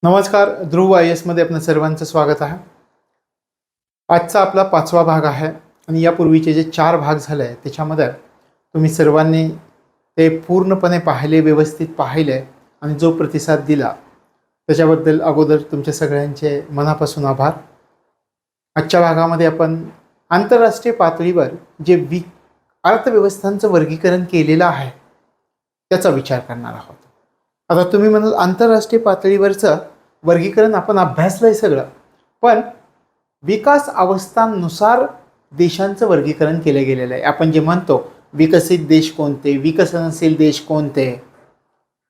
नमस्कार. ध्रुव IAS मध्ये आपल्या सर्वांचं स्वागत आहे. आजचा आपला 5वा भाग आहे आणि यापूर्वीचे जे 4 भाग झाले त्याच्यामध्ये तुम्ही सर्वांनी ते पूर्णपणे पाहिले, व्यवस्थित पाहिले आणि जो प्रतिसाद दिला त्याच्याबद्दल अगोदर तुमच्या सगळ्यांचे मनापासून आभार. आजच्या भागामध्ये आपण आंतरराष्ट्रीय पातळीवर जे अर्थव्यवस्थांचं वर्गीकरण केलेलं आहे त्याचा विचार करणार आहोत. आता तुम्ही म्हणाल आंतरराष्ट्रीय पातळीवरचं वर्गीकरण आपण अभ्यासलंय सगळं, पण विकास अवस्थांनुसार देशांचं वर्गीकरण केलं गेलेलं आहे. आपण जे म्हणतो विकसित देश कोणते, विकसनशील देश कोणते,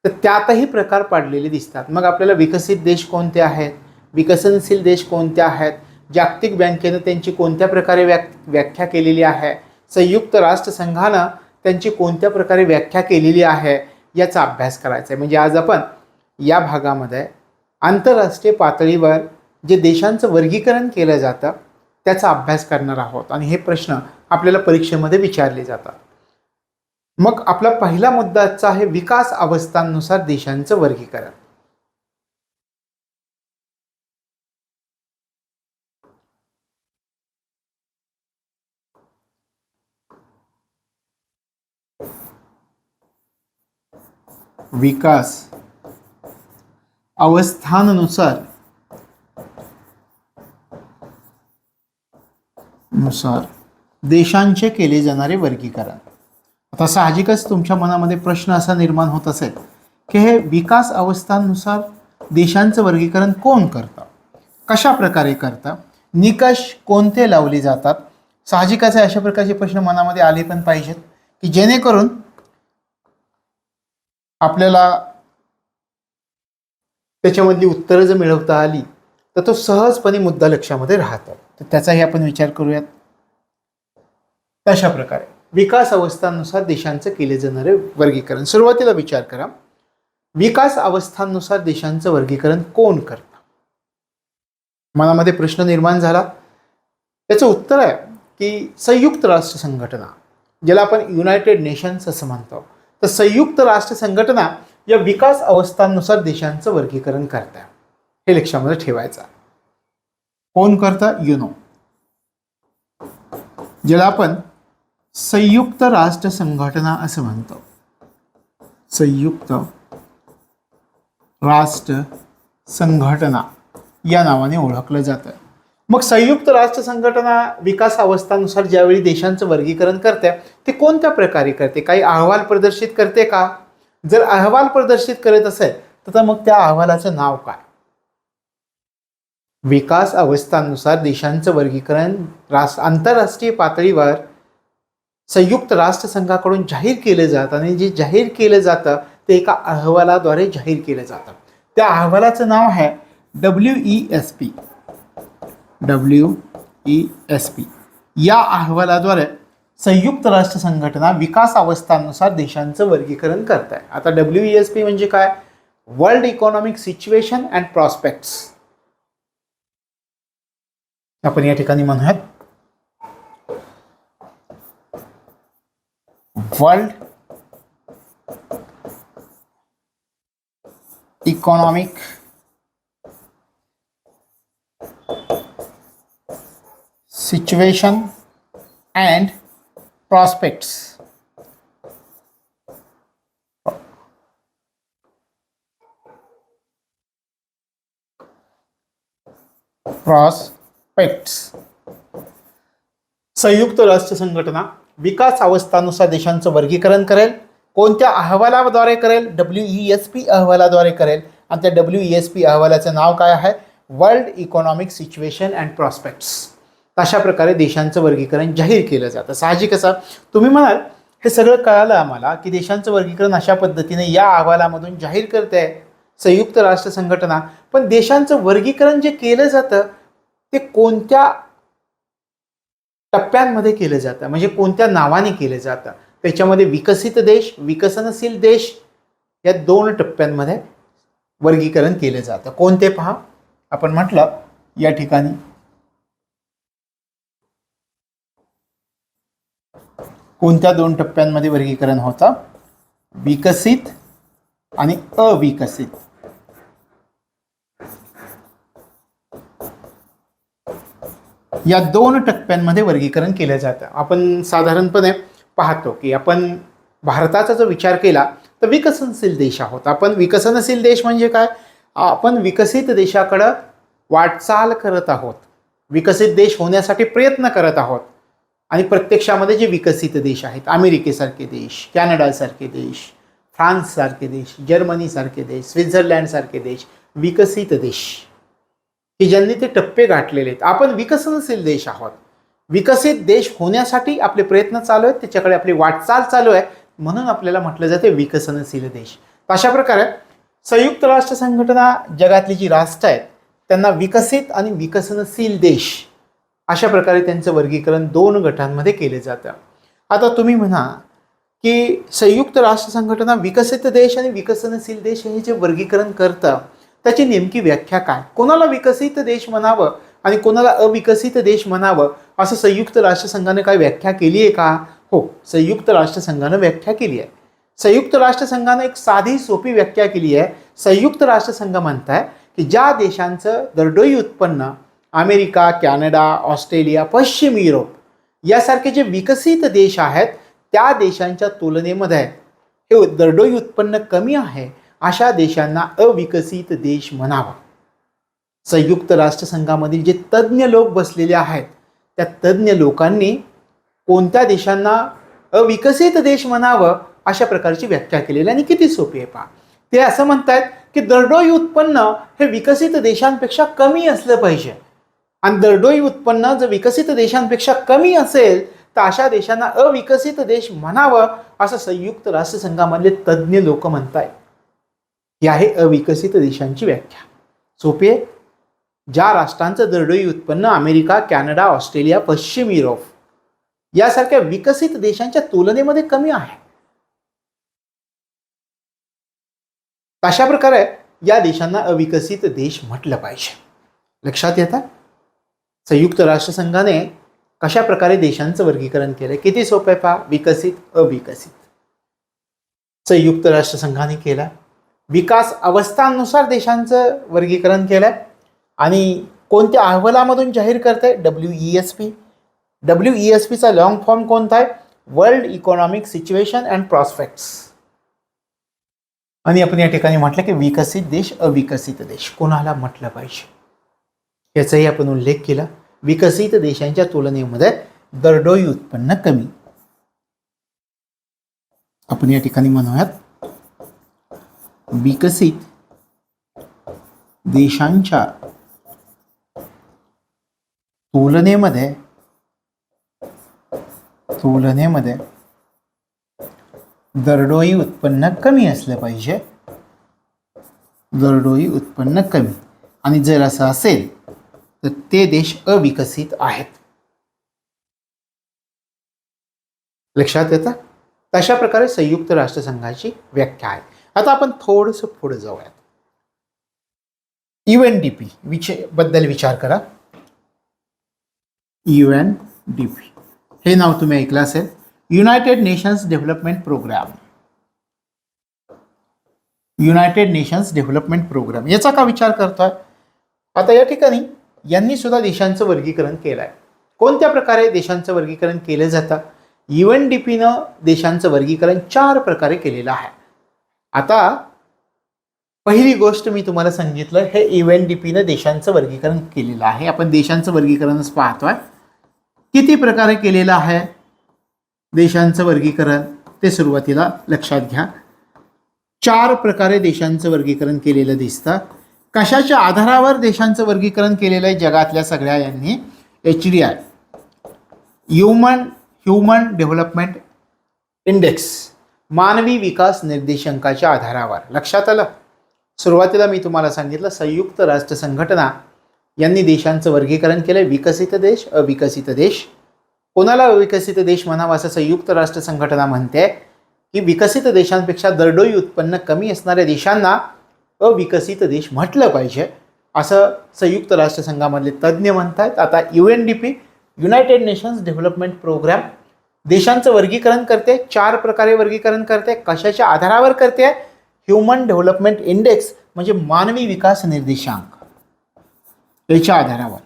तर त्यातही प्रकार पाडलेले दिसतात. मग आपल्याला विकसित देश कोणते आहेत, विकसनशील देश कोणते आहेत, जागतिक बँकेनं त्यांची कोणत्या प्रकारे व्याख्या केलेली आहे, संयुक्त राष्ट्रसंघानं त्यांची कोणत्या प्रकारे व्याख्या केलेली आहे, याचा अभ्यास करायचा आहे. म्हणजे आज आपण या भागामध्ये आंतरराष्ट्रीय पातळीवर जे देशांचं वर्गीकरण केलं जातं त्याचा अभ्यास करणार आहोत आणि हे प्रश्न आपल्याला परीक्षेमध्ये विचारले जातात. मग आपला पहिला मुद्दा आजचा आहे विकास अवस्थांनुसार देशांचं वर्गीकरण. विकास अवस्थांनुसार देशांचे केले जाणारे वर्गीकरण. आता साहजिकच तुमच्या मनामध्ये प्रश्न असा निर्माण होत असेल की हे विकास अवस्थांनुसार देशांचं वर्गीकरण कोण करतं, कशा प्रकारे करतं, निकष कोणते लावले जातात. साहजिकच अशा प्रकारचे प्रश्न मनामध्ये आले पण पाहिजेत की जेणेकरून आपल्याला त्याच्यामधली उत्तरं जर मिळवता आली तर तो सहजपणे मुद्दा लक्षामध्ये राहतो. तर त्याचाही आपण विचार करूयात. तशा प्रकारे विकास अवस्थांनुसार देशांचं केले जाणारे वर्गीकरण. सुरुवातीला विचार करा, विकास अवस्थांनुसार देशांचं वर्गीकरण कोण करतं. मनामध्ये प्रश्न निर्माण झाला. त्याचं उत्तर आहे की संयुक्त राष्ट्र संघटना, ज्याला आपण युनायटेड नेशन्स असं म्हणतो, तर संयुक्त राष्ट्र संघटना या विकास अवस्थांनुसार देशांचं वर्गीकरण करतात. हे लक्षामध्ये ठेवायचं. कोण करतं? युनो, ज्याला आपण संयुक्त राष्ट्र संघटना असं म्हणतो. संयुक्त राष्ट्र संघटना या नावाने ओळखलं जातं. मग संयुक्त राष्ट्र संघटना विकास अवस्थांनुसार ज्यावेळी देशांचं वर्गीकरण करते ते कोणत्या प्रकारे करते? काही अहवाल प्रदर्शित करते का? जर अहवाल प्रदर्शित करत असेल तर मग त्या अहवालाचं नाव काय? विकास अवस्थांनुसार देशांचं वर्गीकरण आंतरराष्ट्रीय पातळीवर संयुक्त राष्ट्र संघाकडून जाहीर केलं जातं आणि जे जाहीर केलं जातं ते एका अहवालाद्वारे जाहीर केलं जातं. त्या अहवालाचं नाव आहे WESP. WESP या अहवालाद्वारे संयुक्त राष्ट्र संघटना विकास अवस्थांनुसार देशांचं वर्गीकरण करत आहे. आता WESP म्हणजे काय? World economic situation and prospects. आपण या ठिकाणी म्हणूयात world economic situation and prospects. संयुक्त राष्ट्र संघटना विकास अवस्थांनुसार देशांचं वर्गीकरण करेल. कोणत्या अहवालाद्वारे करेल? WESP अहवालाद्वारे करेल. आणि त्या WESP अहवालाचं नाव काय आहे? World economic situation and prospects. अशा प्रकारे देशांचं वर्गीकरण जाहीर केलं जातं. साहजिक असं तुम्ही म्हणाल हे सगळं कळालं आम्हाला की देशांचं वर्गीकरण अशा पद्धतीने या अहवालामधून जाहीर करते संयुक्त राष्ट्र संघटना, पण देशांचं वर्गीकरण जे केलं जातं ते कोणत्या टप्प्यांमध्ये केलं जातं, म्हणजे कोणत्या नावाने केलं जातं? त्याच्यामध्ये विकसित देश, विकसनशील देश या 2 टप्प्यांमध्ये वर्गीकरण केलं जातं. कोणते पहा, आपण म्हटलं या ठिकाणी कोणत्या 2 टप्प्यांमध्ये वर्गीकरण होतं? विकसित आणि अविकसित. या 2 टप्प्यांमध्ये वर्गीकरण केलं जातं. आपण साधारणपणे पाहतो की आपण भारताचा जो विचार केला तर विकसनशील देश आहोत. आपण विकसनशील देश म्हणजे काय? आपण विकसित देशाकडं वाटचाल करत आहोत, विकसित देश होण्यासाठी प्रयत्न करत आहोत. आणि प्रत्यक्षामध्ये जे विकसित देश आहेत, अमेरिकेसारखे देश, कॅनडासारखे देश, फ्रान्ससारखे देश, जर्मनीसारखे देश, स्वित्झर्लंडसारखे देश, विकसित देश की ज्यांनी ते टप्पे गाठलेले आहेत. आपण विकसनशील देश आहोत. विकसित देश होण्यासाठी आपले प्रयत्न चालू आहेत, त्याच्याकडे आपली वाटचाल चालू आहे, म्हणून आपल्याला म्हटलं जाते विकसनशील देश. अशा प्रकारे संयुक्त राष्ट्र संघटना जगातली जी राष्ट्र आहेत त्यांना विकसित आणि विकसनशील देश अशा प्रकारे त्यांचं वर्गीकरण 2 गटांमध्ये केले जातं. आता तुम्ही म्हणा की संयुक्त राष्ट्र संघटना विकसित देश आणि विकसनशील देश हे जे वर्गीकरण करतं त्याची नेमकी व्याख्या काय? कोणाला विकसित देश म्हणावं आणि कोणाला अविकसित देश म्हणावं असं संयुक्त राष्ट्रसंघाने काय व्याख्या केली आहे का? हो, संयुक्त राष्ट्रसंघानं व्याख्या केली आहे. संयुक्त राष्ट्रसंघानं एक साधी सोपी व्याख्या केली आहे. संयुक्त राष्ट्रसंघ म्हणताय की ज्या देशांचं दरडोई उत्पन्न अमेरिका, कॅनडा, ऑस्ट्रेलिया, पश्चिम युरोप यासारखे जे विकसित देश आहेत त्या देशांच्या तुलनेमध्ये हे दरडोई उत्पन्न कमी आहे अशा देशांना अविकसित देश म्हणावं. संयुक्त राष्ट्रसंघामधील जे तज्ज्ञ लोक बसलेले आहेत त्या तज्ज्ञ लोकांनी कोणत्या देशांना अविकसित देश म्हणावं अशा प्रकारची व्याख्या केलेली आणि किती सोपी आहे पहा. ते असं म्हणतात की दरडोई उत्पन्न हे विकसित देशांपेक्षा कमी असलं पाहिजे आणि दरडोई उत्पन्न जर विकसित देशांपेक्षा कमी असेल तर अशा देशांना अविकसित देश म्हणावं असं संयुक्त राष्ट्रसंघामधले तज्ज्ञ लोक म्हणतायत. ही आहे अविकसित देशांची व्याख्या. सोपी आहे. ज्या राष्ट्रांचं दरडोई उत्पन्न अमेरिका, कॅनडा, ऑस्ट्रेलिया, पश्चिम युरोप यासारख्या विकसित देशांच्या तुलनेमध्ये कमी आहे अशा प्रकारे या देशांना अविकसित देश म्हटलं पाहिजे. लक्षात येतं संयुक्त राष्ट्रसंघाने कशा प्रकारे देशांचं वर्गीकरण केलं. किती सोपं आहे पहा. विकसित, अविकसित संयुक्त राष्ट्रसंघाने केला. विकास अवस्थांनुसार देशांचं वर्गीकरण केलंय आणि कोणत्या अहवालामधून जाहीर करते? WESP. WESPचा लॉंग फॉर्म कोणता आहे? World economic situation and prospects. आणि आपण या ठिकाणी म्हटलं की विकसित देश, अविकसित देश कोणाला म्हटलं पाहिजे याचाही आपण उल्लेख केला. विकसित देशांच्या तुलनेमध्ये दरडोई उत्पन्न कमी. आपण या ठिकाणी म्हणूयात विकसित देशांच्या तुलनेमध्ये दरडोई उत्पन्न कमी असलं पाहिजे. दरडोई उत्पन्न कमी. आणि जर असं असेल तर ते देश अविकसित आहेत. लक्षात येतं. तशा प्रकारे संयुक्त राष्ट्रसंघाची व्याख्या आहे. आता आपण थोडंसं पुढे जाऊयात. UNDP बद्दल विचार करा. UNDP हे नाव तुम्ही ऐकलं असेल. United Nations Development Programme. United Nations Development Programme याचा का विचार करतोय? आता या ठिकाणी यांनी सुद्धा देशांचं वर्गीकरण केलं आहे. कोणत्या प्रकारे देशांचं वर्गीकरण केलं जातं? UNDPनं देशांचं वर्गीकरण 4 प्रकारे केलेलं आहे. आता पहिली गोष्ट मी तुम्हाला सांगितलं हे UNDPनं देशांचं वर्गीकरण केलेलं आहे. आपण देशांचं वर्गीकरणच पाहतोय. किती प्रकारे केलेलं आहे देशांचं वर्गीकरण ते सुरुवातीला लक्षात घ्या. 4 प्रकारे देशांचं वर्गीकरण केलेलं दिसतं. कशाच्या आधारावर देशांचं वर्गीकरण केलेलं आहे? जगातल्या सगळ्या यांनी HDI ह्युमन डेव्हलपमेंट इंडेक्स मानवी विकास निर्देशांकाच्या आधारावर. लक्षात आलं. सुरुवातीला मी तुम्हाला सांगितलं संयुक्त राष्ट्र संघटना यांनी देशांचं वर्गीकरण केलं. विकसित देश, अविकसित देश. कोणाला अविकसित देश म्हणावं असं संयुक्त राष्ट्र संघटना म्हणते की विकसित देशांपेक्षा दरडोई उत्पन्न कमी असणाऱ्या देशांना अविकसित देश म्हटलं पाहिजे असं संयुक्त राष्ट्रसंघामधले तज्ज्ञ म्हणतात. आता UNDP United Nations Development Programme देशांचं वर्गीकरण करते. 4 प्रकारे वर्गीकरण करते. कशाच्या आधारावर करते? ह्युमन डेव्हलपमेंट इंडेक्स म्हणजे मानवी विकास निर्देशांक याच्या आधारावर.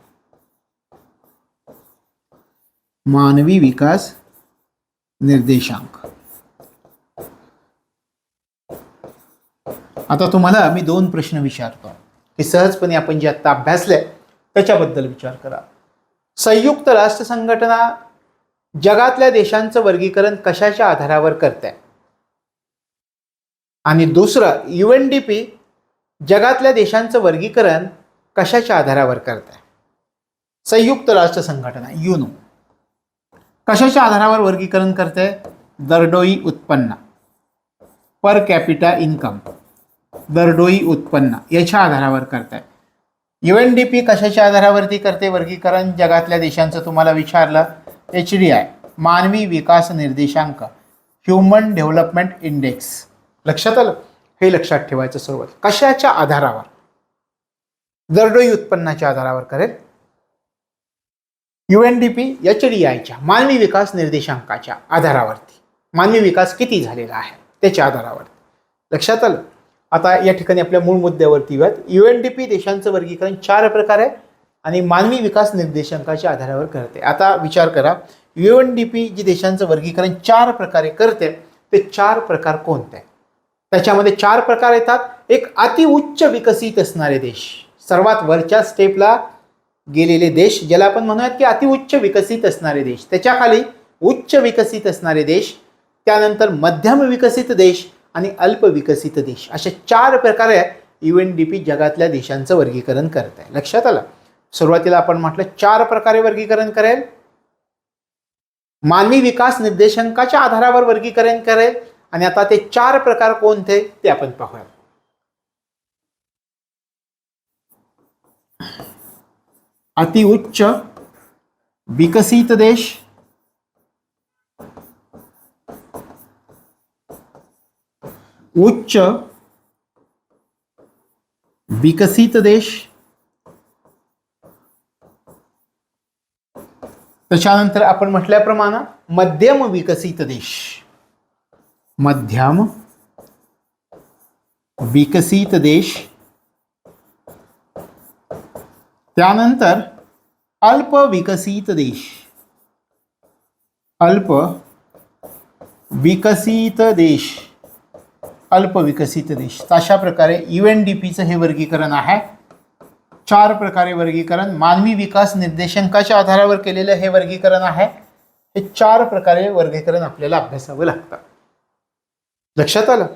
मानवी विकास निर्देशांक. आता तुम्हाला मी 2 प्रश्न विचारतो की सहजपणे आपण जे आता अभ्यासले त्याच्याबद्दल विचार करा. संयुक्त राष्ट्र संघटना जगातल्या देशांचं वर्गीकरण कशाच्या आधारावर करते? आणि दुसरं, UNDP जगातल्या देशांचं वर्गीकरण कशाच्या आधारावर करते? संयुक्त राष्ट्र संघटना युनो कशाच्या आधारावर वर्गीकरण करते? दरडोई उत्पन्न, पर कॅपिटा इन्कम, दरडोई उत्पन्न याच्या आधारावर करते. UNDP कशाच्या आधारावरती करते वर्गीकरण जगातल्या देशांचं? तुम्हाला विचारलं. HDI मानवी विकास निर्देशांक, ह्युमन डेव्हलपमेंट इंडेक्स. लक्षात आलं? हे लक्षात ठेवायचं सर्वात. कशाच्या आधारावर? दरडोई उत्पन्नाच्या आधारावर करेल. UNDP HDIच्या मानवी विकास निर्देशांकाच्या आधारावरती, मानवी विकास किती झालेला आहे त्याच्या आधारावरती. लक्षात आलं? आता या ठिकाणी आपल्या मूळ मुद्द्यावरती येऊयात. UNDP देशांचं वर्गीकरण 4 प्रकारे आणि मानवी विकास निर्देशांकाच्या आधारावर करते. आता विचार करा, UNDP जी देशांचं वर्गीकरण 4 प्रकारे करते ते 4 प्रकार कोणते? त्याच्यामध्ये 4 प्रकार येतात. एक, अतिउच्च विकसित असणारे देश, सर्वात वरच्या स्टेपला गेलेले देश ज्याला आपण म्हणूयात की अतिउच्च विकसित असणारे देश. त्याच्याखाली उच्च विकसित असणारे देश, त्यानंतर मध्यम विकसित देश आणि अल्प विकसित देश. अशा 4 प्रकारे UNDP जगातल्या देशांचं वर्गीकरण करत आहे. लक्षात आलं? सुरुवातीला आपण म्हटलं 4 प्रकारे वर्गीकरण करेल, मानवी विकास निर्देशांकाच्या आधारावर वर्गीकरण करेल. आणि आता ते 4 प्रकार कोणते ते आपण पाहूया. अतिउच्च विकसित देश, उच्च विकसित देश, त्याच्यानंतर आपण म्हटल्याप्रमाणे मध्यम विकसित देश, मध्यम विकसित देश, त्यानंतर अल्प विकसित देश, अल्प विकसित देश, अल्प विकसित देश. अशा प्रकारे UNDPचं हे वर्गीकरण आहे. 4 प्रकारे वर्गीकरण, मानवी विकास निर्देशांकाच्या आधारावर केलेलं हे वर्गीकरण आहे. हे 4 प्रकारे वर्गीकरण आपल्याला अभ्यासावं लागतं. लक्षात आलं?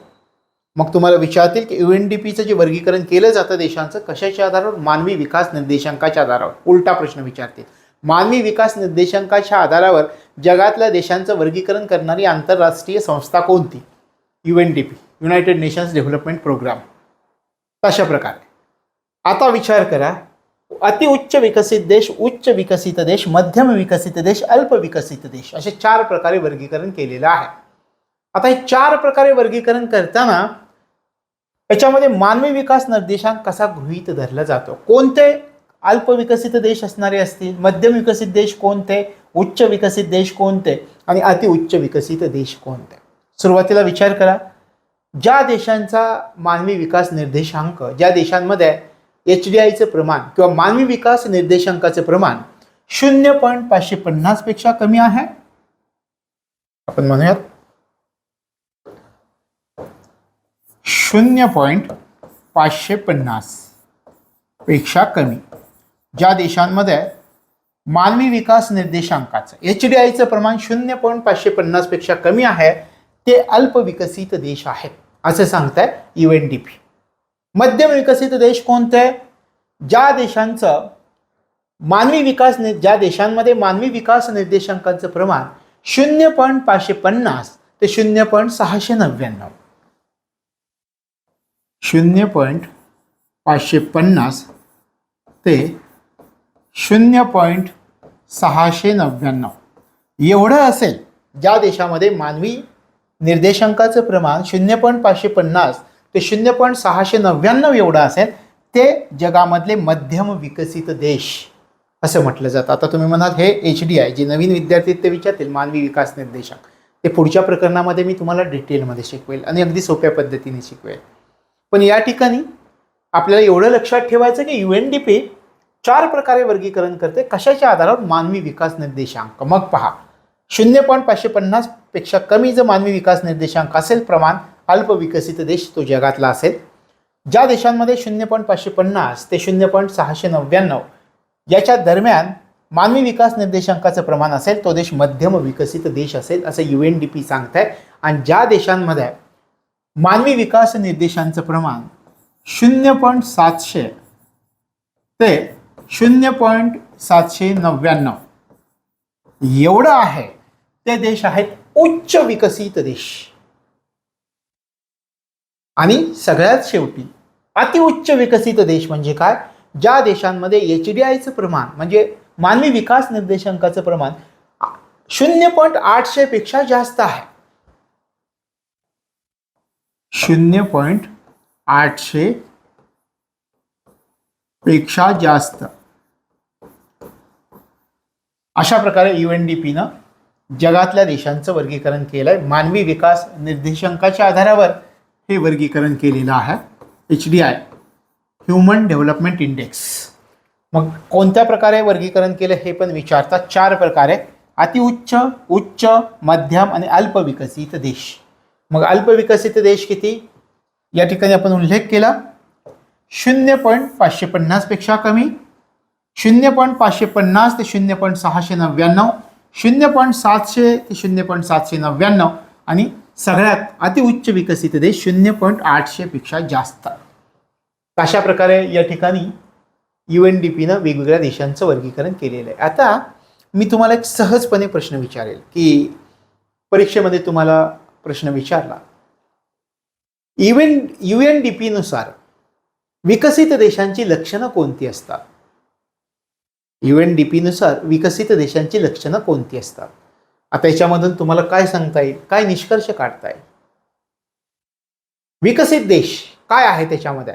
मग तुम्हाला विचारतील की UNDPचं जे वर्गीकरण केलं जातं देशांचं कशाच्या आधारावर? मानवी विकास निर्देशांकाच्या आधारावर. उलटा प्रश्न विचारतील, मानवी विकास निर्देशांकाच्या आधारावर जगातल्या देशांचं वर्गीकरण करणारी आंतरराष्ट्रीय संस्था कोणती? UNDP, United Nations Development Programme. तशा प्रकारे आता विचार करा, अतिउच्च विकसित देश, उच्च विकसित देश, मध्यम विकसित देश, अल्प विकसित देश, असे 4 प्रकारे वर्गीकरण केलेलं आहे. आता हे 4 प्रकारे वर्गीकरण करताना याच्यामध्ये मानवी विकास निर्देशांक कसा गृहीत धरला जातो? कोणते अल्प विकसित देश असणारे असतील, मध्यम विकसित देश कोणते, उच्च विकसित देश कोणते आणि अतिउच्च विकसित देश कोणते? सुरुवातीला विचार करा, ज्या देशांचा मानवी विकास निर्देशांक, ज्या देशांमध्ये HDIचं प्रमाण किंवा मानवी विकास निर्देशांकाचं प्रमाण 0.550 पेक्षा कमी आहे, आपण म्हणूयात 0.550 पेक्षा कमी, ज्या देशांमध्ये मानवी विकास निर्देशांकाचं HDIचं प्रमाण 0.550 पेक्षा कमी आहे ते अल्प विकसित देश आहेत असं सांगताय UNDP. मध्यम विकसित देश कोणते? ज्या देशांचं मानवी विकास, ज्या देशांमध्ये मानवी विकास निर्देशांकाचं प्रमाण 0.550 ते 0.699, 0.550 ते 0.699 एवढं असेल. ज्या देशामध्ये मानवी निर्देशांकाचं प्रमाण 0.550 ते 0.699 एवढं असेल ते जगामधले मध्यम विकसित देश असं म्हटलं जातं. आता तुम्ही म्हणाल हे HDI, जे नवीन विद्यार्थी ते विचारतील मानवी विकास निर्देशांक, ते पुढच्या प्रकरणामध्ये मी तुम्हाला डिटेलमध्ये शिकवेल आणि अगदी सोप्या पद्धतीने शिकवेल. पण या ठिकाणी आपल्याला एवढं लक्षात ठेवायचं की UNDP 4 प्रकारे वर्गीकरण करते. कशाच्या आधारावर? मानवी विकास निर्देशांक. मग पहा, 0.550 पेक्षा कमी जर मानवी विकास निर्देशांक असेल प्रमाण, अल्प विकसित देश तो जगातला असेल. ज्या देशांमध्ये 0.550 ते 0.699 याच्या दरम्यान मानवी विकास निर्देशांकाचं प्रमाण असेल तो देश मध्यम विकसित देश असेल असं UNDP सांगताय. आणि ज्या देशांमध्ये मानवी विकास निर्देशांचं प्रमाण 0.700 ते 0.799 एवढं आहे ते देश आहेत उच्च विकसित देश. आणि सगळ्यात शेवटी अतिउच्च विकसित देश म्हणजे काय? ज्या देशांमध्ये HDIचं प्रमाण म्हणजे मानवी विकास निर्देशांकाचं प्रमाण 0.800 पेक्षा जास्त आहे. 0.800 पेक्षा जास्त अशा प्रकारे UNDPनं जगातल्या देशांचं वर्गीकरण केलंय. मानवी विकास निर्देशांकाच्या आधारावर हे वर्गीकरण केलेलं आहे. HDI, human development index. मग कोणत्या प्रकारे वर्गीकरण केलं हे पण विचारतात. 4 प्रकारे: अतिउच्च, उच्च, मध्यम आणि अल्प विकसित देश. मग अल्प विकसित देश किती? या ठिकाणी आपण उल्लेख केला 0.550 पेक्षा कमी, 0.550 ते 0.699, 0.700 ते 0.799 आणि सगळ्यात अतिउच्च विकसित देश 0.800 पेक्षा जास्त. अशा प्रकारे या ठिकाणी UNDPनं वेगवेगळ्या देशांचं वर्गीकरण केलेलं आहे. आता मी तुम्हाला एक सहजपणे प्रश्न विचारेल की परीक्षेमध्ये तुम्हाला प्रश्न विचारला, UNDPनुसार विकसित देशांची लक्षणं कोणती असतात? UNDPनुसार विकसित देशांची लक्षणं कोणती असतात? आता याच्यामधून तुम्हाला काय सांगता येईल, काय निष्कर्ष काढता येईल? विकसित देश काय आहे त्याच्यामध्ये?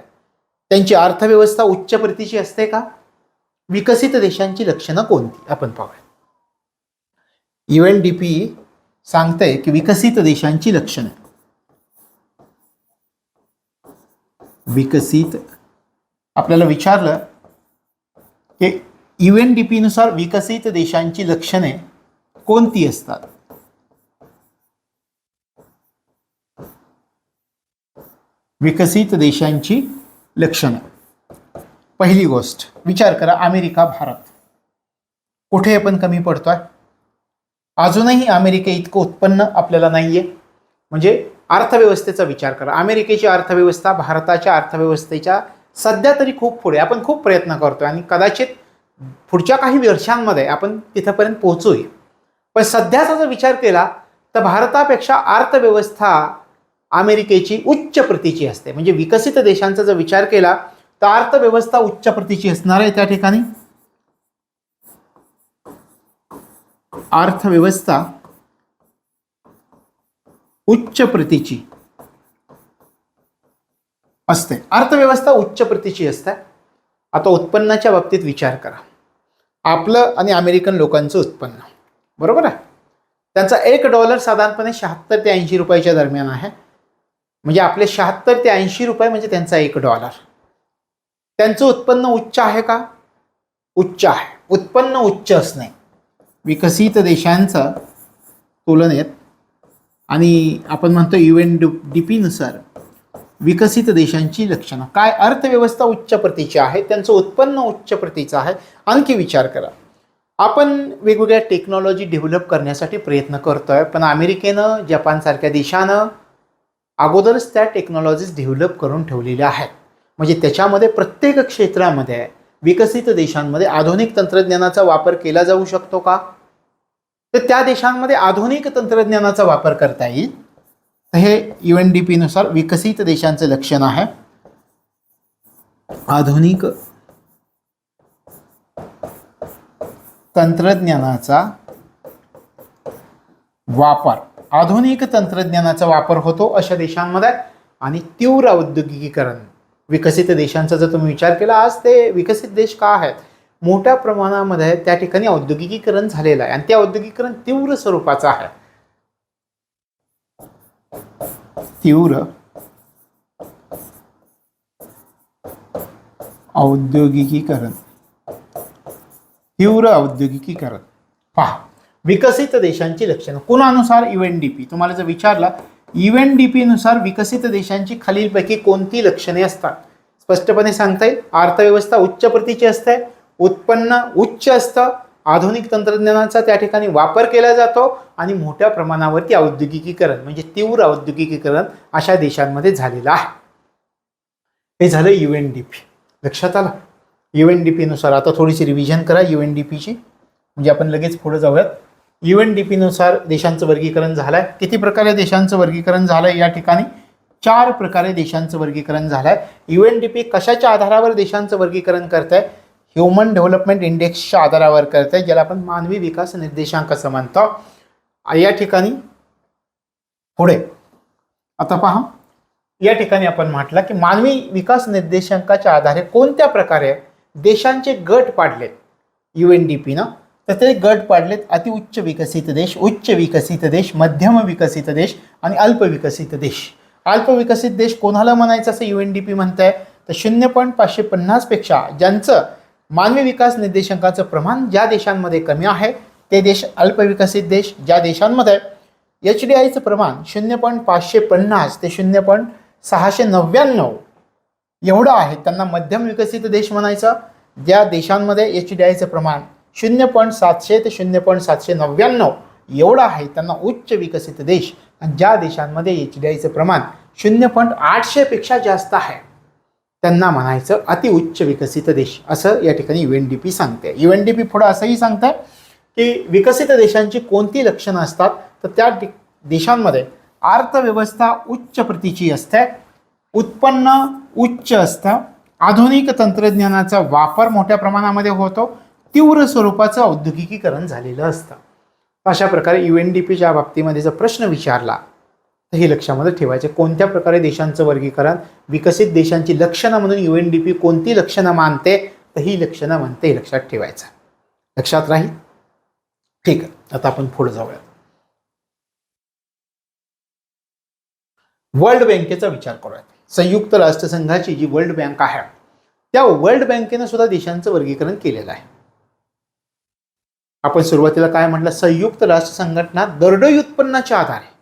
त्यांची अर्थव्यवस्था उच्च प्रतीची असते का? विकसित देशांची लक्षणं कोणती आपण पाहूया. UNDP सांगते की विकसित देशांची लक्षणं, विकसित, आपल्याला विचारलं की UNDPनुसार विकसित देशांची लक्षणे कोणती असतात? विकसित देशांची लक्षणं. पहिली गोष्ट विचार करा, अमेरिका, भारत कुठे आपण कमी पडतोय? अजूनही अमेरिके इतकं उत्पन्न आपल्याला नाहीये. म्हणजे अर्थव्यवस्थेचा विचार करा, अमेरिकेची अर्थव्यवस्था भारताच्या अर्थव्यवस्थेच्या सध्या तरी खूप पुढे, आपण खूप प्रयत्न करतोय आणि कदाचित पुढच्या काही वर्षांमध्ये आपण तिथपर्यंत पोहोचूय. पण सध्याचा जर विचार केला तर भारतापेक्षा अर्थव्यवस्था अमेरिकेची उच्च प्रतीची असते. म्हणजे विकसित देशांचा जर विचार केला तर अर्थव्यवस्था उच्च प्रतीची असणार आहे. त्या ठिकाणी अर्थव्यवस्था उच्च प्रतीची असते. अर्थव्यवस्था उच्च प्रतीची असते. आता उत्पन्नाच्या बाबतीत विचार करा, आपलं आणि अमेरिकन लोकांचं उत्पन्न, बरोबर आहे, त्यांचा $1 साधारणपणे 76 ते 80 रुपयाच्या दरम्यान आहे. म्हणजे आपले 76 ते 80 रुपये म्हणजे त्यांचा $1. त्यांचं उत्पन्न उच्च आहे का? उच्च आहे. उत्पन्न उच्च असणे विकसित देशांचा तुलनेत, आणि आपण म्हणतो UNDPनुसार विकसित देशांची लक्षणं काय? अर्थव्यवस्था उच्च प्रतीची आहे, त्यांचं उत्पन्न उच्च प्रतीचं आहे. आणखी विचार करा, आपण वेगवेगळ्या टेक्नॉलॉजी डेव्हलप करण्यासाठी प्रयत्न करतोय, पण अमेरिकेनं, जपानसारख्या देशानं अगोदरच त्या टेक्नॉलॉजीज डेव्हलप करून ठेवलेल्या आहेत. म्हणजे त्याच्यामध्ये प्रत्येक क्षेत्रामध्ये विकसित देशांमध्ये आधुनिक तंत्रज्ञानाचा वापर केला जाऊ शकतो का? तर त्या देशांमध्ये आधुनिक तंत्रज्ञानाचा वापर करता येईल. तर हे UNDPनुसार विकसित देशांचं लक्षण आहे आधुनिक तंत्रज्ञानाचा वापर. आधुनिक तंत्रज्ञानाचा वापर होतो अशा देशांमध्ये. आणि तीव्र औद्योगिकीकरण विकसित देशांचा जर तुम्ही विचार केला, आज ते विकसित देश का आहेत? मोठ्या प्रमाणामध्ये त्या ठिकाणी औद्योगिकीकरण झालेलं आहे आणि ते औद्योगिकीकरण तीव्र स्वरूपाचं आहे. तीव्र औद्योगिकीकरण तीव्र औद्योगिकीकरण. पहा, विकसित देशांची लक्षणं कुणानुसार? UNDP. तुम्हाला जर विचारला UNDP नुसार विकसित देशांची खालीलपैकी कोणती लक्षणे असतात? स्पष्टपणे सांगता येईल. अर्थव्यवस्था उच्च प्रतीची असते, उत्पन्न उच्च असतं, आधुनिक तंत्रज्ञानाचा त्या ठिकाणी वापर केला जातो आणि मोठ्या प्रमाणावरती औद्योगिकीकरण म्हणजे तीव्र औद्योगिकीकरण अशा देशांमध्ये झालेलं आहे. हे झालं UNDP. लक्षात आलं? UNDP नुसार आता थोडीशी रिव्हिजन करा UNDPची, म्हणजे आपण लगेच पुढे जाऊयात. UNDP नुसार देशांचं वर्गीकरण झालंय. किती प्रकारे देशांचं वर्गीकरण झालंय? या ठिकाणी 4 प्रकारे देशांचं वर्गीकरण झालंय. UNDP कशाच्या आधारावर देशांचं वर्गीकरण करतंय? ह्युमन डेव्हलपमेंट इंडेक्सच्या आधारावर करतंय, ज्याला आपण मानवी विकास निर्देशांक असं म्हणतो. या ठिकाणी पुढे आता पहा, या ठिकाणी आपण म्हटलं की मानवी विकास निर्देशांकाच्या आधारे कोणत्या प्रकारे देशांचे गट पाडलेत UNDP ना, तर ते गट पाडलेत अतिउच्च विकसित देश, उच्च विकसित देश, मध्यम विकसित देश आणि अल्प विकसित देश. अल्प विकसित देश कोणाला म्हणायचं असं UNDP म्हणतंय? तर 0.550 पेक्षा ज्यांचं मानवी विकास निर्देशांकाचं प्रमाण ज्या देशांमध्ये कमी आहे ते देश अल्प विकसित देश. ज्या देशांमध्ये HDIचं प्रमाण 0.550 ते 0.699 एवढं आहे त्यांना मध्यम विकसित देश म्हणायचं. ज्या देशांमध्ये HDIचं प्रमाण 0.700 ते 0.799 एवढं आहे त्यांना उच्च विकसित देश. आणि ज्या देशांमध्ये HDIचं प्रमाण 0.800 पेक्षा जास्त आहे त्यांना म्हणायचं अतिउच्च विकसित देश, असं या ठिकाणी UNDP सांगते. UNDP पुढे असंही सांगतं की विकसित देशांची कोणती लक्षणं असतात, तर त्या देशांमध्ये अर्थव्यवस्था उच्च प्रतीची असते, उत्पन्न उच्च असतं, आधुनिक तंत्रज्ञानाचा वापर मोठ्या प्रमाणामध्ये होतो, तीव्र स्वरूपाचं औद्योगिकीकरण झालेलं असतं. अशा प्रकारे UNDPच्या बाबतीमध्ये जर प्रश्न विचारला तर हे लक्षामध्ये ठेवायचे. कोणत्या प्रकारे देशांचं वर्गीकरण, विकसित देशांची लक्षणं म्हणून UNDP कोणती लक्षणं मानते, तर ही लक्षणं म्हणते, हे लक्षात ठेवायचं. लक्षात राहील? ठीक आहे, आता आपण पुढे जाऊया. वर्ल्ड बँकेचा विचार करूयात. संयुक्त राष्ट्रसंघाची जी वर्ल्ड बँक आहे त्या वर्ल्ड बँकेनं सुद्धा देशांचं वर्गीकरण केलेलं आहे. आपण सुरुवातीला काय म्हटलं? संयुक्त राष्ट्र संघटना दरडोई उत्पन्नाच्या आधारे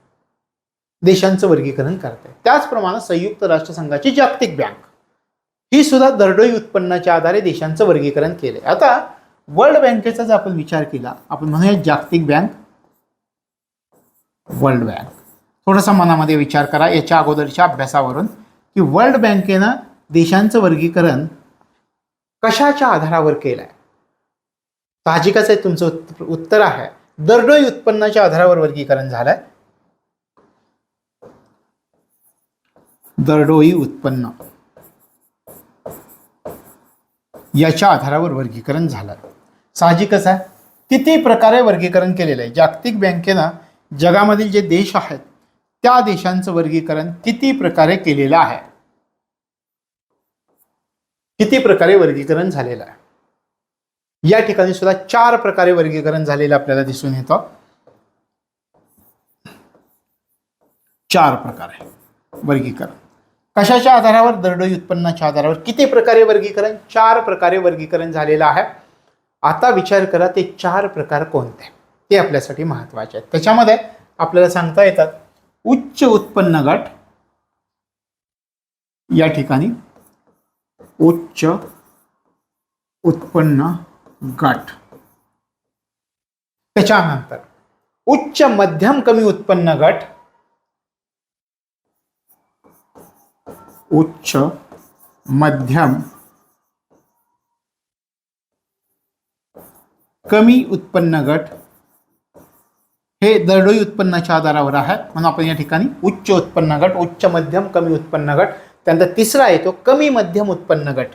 देशांचं वर्गीकरण करते. त्याचप्रमाणे संयुक्त राष्ट्र संघाची जागतिक बँक ही सुद्धा दरडोई उत्पन्नाच्या आधारे देशांचं वर्गीकरण केले. आता वर्ल्ड बँकेचा जर आपण विचार केला, आपण म्हणूया जागतिक बँक, वर्ल्ड बँक. थोडासा मनामध्ये विचार करा याच्या अगोदरच्या अभ्यासावरून की वर्ल्ड बँकेनं देशांचं वर्गीकरण कशाच्या आधारावर केलंय. साहजिकच आहे तुमचं उत्तर आहे दरडोई उत्पन्नाच्या आधारावर वर्गीकरण झालंय. दरडोई उत्पन्न याच्या आधारावर वर्गीकरण झालं. साहजिकच आहे. किती प्रकारे वर्गीकरण केलेलं आहे? जागतिक बँकेनं जगामधील जे देश आहेत त्या देशांचं वर्गीकरण किती प्रकारे केलेलं आहे? किती प्रकारे वर्गीकरण झालेलं आहे? या ठिकाणी सुद्धा 4 प्रकारे वर्गीकरण झालेलं आपल्याला दिसून येतं. 4 प्रकारे वर्गीकरण. कशाच्या आधारावर? दरडोई उत्पन्नाच्या आधारावर. किती प्रकारे वर्गीकरण? 4 प्रकारे वर्गीकरण झालेलं आहे. आता विचार करा ते 4 प्रकार कोणते ते आपल्यासाठी महत्त्वाचे आहेत. त्याच्यामध्ये आपल्याला सांगता येतात उच्च उत्पन्न गट, या ठिकाणी उच्च उत्पन्न गट. त्याच्यानंतर उच्च मध्यम कमी उत्पन्न गट, उच्च मध्यम कमी उत्पन्न गट हे दरडोई उत्पन्नाच्या आधारावर आहे म्हणून आपण या ठिकाणी उच्च उत्पन्न गट, उच्च मध्यम कमी उत्पन्न गट. त्यानंतर तिसरा येतो कमी मध्यम उत्पन्न गट,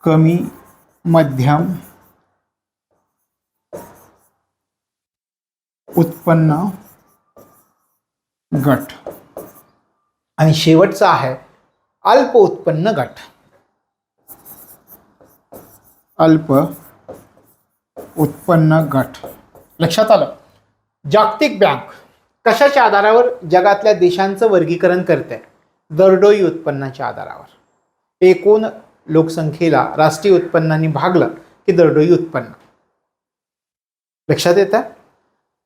कमी मध्यम उत्पन्न गट. आणि शेवटचा आहे अल्प उत्पन्न गट. अल्प उत्पन्न गट. लक्षात आलं? जागतिक बँक कशाच्या आधारावर जगातल्या देशांचं वर्गीकरण करते? दरडोई उत्पन्नाच्या आधारावर. एकूण लोकसंख्येला राष्ट्रीय उत्पन्नाने भागलं की दरडोई उत्पन्न. लक्षात येतं.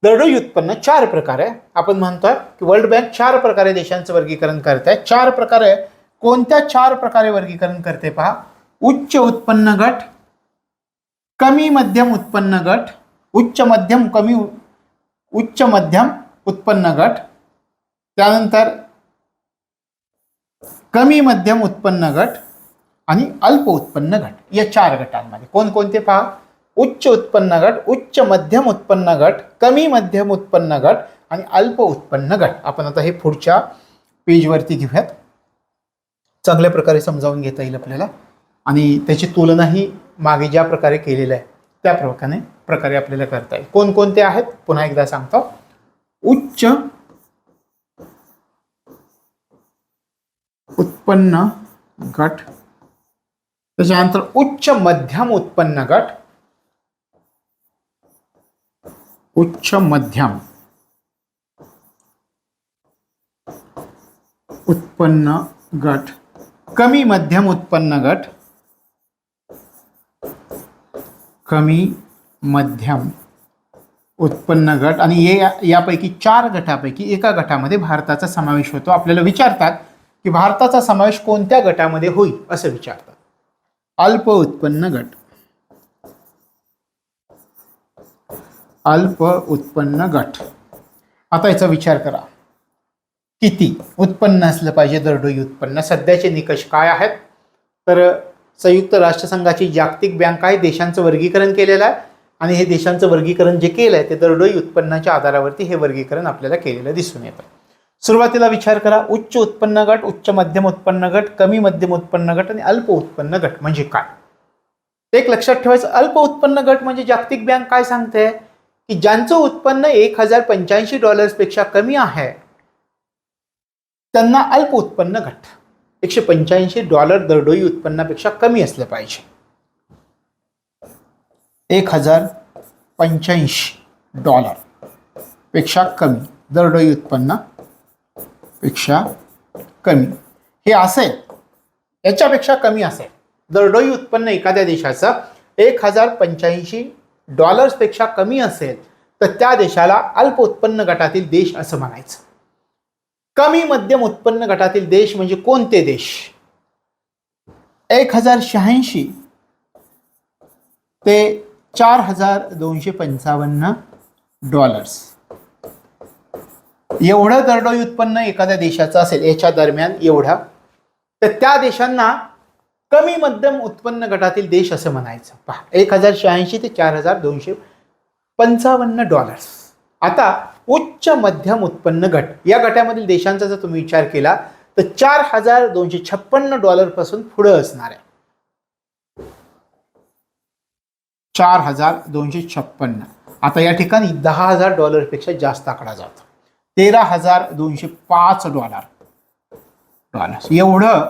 दरडोई उत्पन्न 4 प्रकार आहे. आपण म्हणतोय की वर्ल्ड बँक 4 प्रकारे देशांचं वर्गीकरण करते. 4 प्रकारे. कोणत्या 4 प्रकारे वर्गीकरण करते पहा. उच्च उत्पन्न गट, कमी मध्यम उत्पन्न गट, उच्च मध्यम उत्पन्न गट, त्यानंतर कमी मध्यम उत्पन्न गट आणि अल्प उत्पन्न गट. या 4 गटांमध्ये कोणकोणते पहा. उच्च उत्पन्न गट, उच्च मध्यम उत्पन्न गट, कमी मध्यम उत्पन्न गट आणि अल्प उत्पन्न गट. आपण आता हे पुढच्या पेजवरती घेऊयात. चांगल्या प्रकारे समजावून घेता येईल आपल्याला आणि त्याची तुलनाही मागे ज्या प्रकारे केलेलं आहे त्या प्रकारे आपल्याला करता येईल. कोणकोणते आहेत पुन्हा एकदा सांगतो. उच्च उत्पन्न गट, त्याच्यानंतर उच्च मध्यम उत्पन्न गट, उच्च मध्यम उत्पन्न गट, कमी मध्यम उत्पन्न गट, कमी मध्यम उत्पन्न गट आणि यापैकी 4 गटापैकी एका गटामध्ये भारताचा समावेश होतो. आपल्याला विचारतात की भारताचा समावेश कोणत्या गटामध्ये होईल असं विचारतात. अल्प उत्पन्न गट. अल्प उत्पन्न गट. आता याचा विचार करा. किती उत्पन्न असलं पाहिजे दरडोई उत्पन्न. सध्याचे निकष काय आहेत तर संयुक्त राष्ट्रसंघाची जागतिक बँक आहे देशांचं वर्गीकरण केलेलं आहे आणि हे देशांचं वर्गीकरण जे केलं आहे ते दरडोई उत्पन्नाच्या आधारावरती हे वर्गीकरण आपल्याला केलेलं दिसून येतं. सुरुवातीला विचार करा. उच्च उत्पन्न गट, उच्च मध्यम उत्पन्न गट, कमी मध्यम उत्पन्न गट आणि अल्प उत्पन्न गट म्हणजे काय. एक लक्षात ठेवायचं. अल्प उत्पन्न गट म्हणजे जागतिक बँक काय सांगते की ज्यांचं उत्पन्न $1085 पेक्षा कमी आहे त्यांना अल्प उत्पन्न गट. $185 दरडोई उत्पन्नापेक्षा कमी असलं पाहिजे. $1085 पेक्षा कमी दरडोई उत्पन्न पेक्षा कमी हे असेल, याच्यापेक्षा कमी असेल दरडोई उत्पन्न एखाद्या देशाचं $1085 पेक्षा कमी असेल तर त्या देशाला अल्प उत्पन्न गटातील देश असं म्हणायचं. कमी मध्यम उत्पन्न गटातील देश म्हणजे कोणते देश. $1086 ते $4255 एवढं दरडोई उत्पन्न एखाद्या देशाचं असेल याच्या दरम्यान एवढा तर त्या देशांना कमी मध्यम उत्पन्न गटातील देश असं म्हणायचं. पहा 1086 ते $4255. आता उच्च मध्यम उत्पन्न गट या गटामधील देशांचा जर तुम्ही विचार केला तर $4256 पासून पुढे असणार आहे. 4256. आता या ठिकाणी $10,000 पेक्षा जास्त आकडा जातो. $13,205 एवढं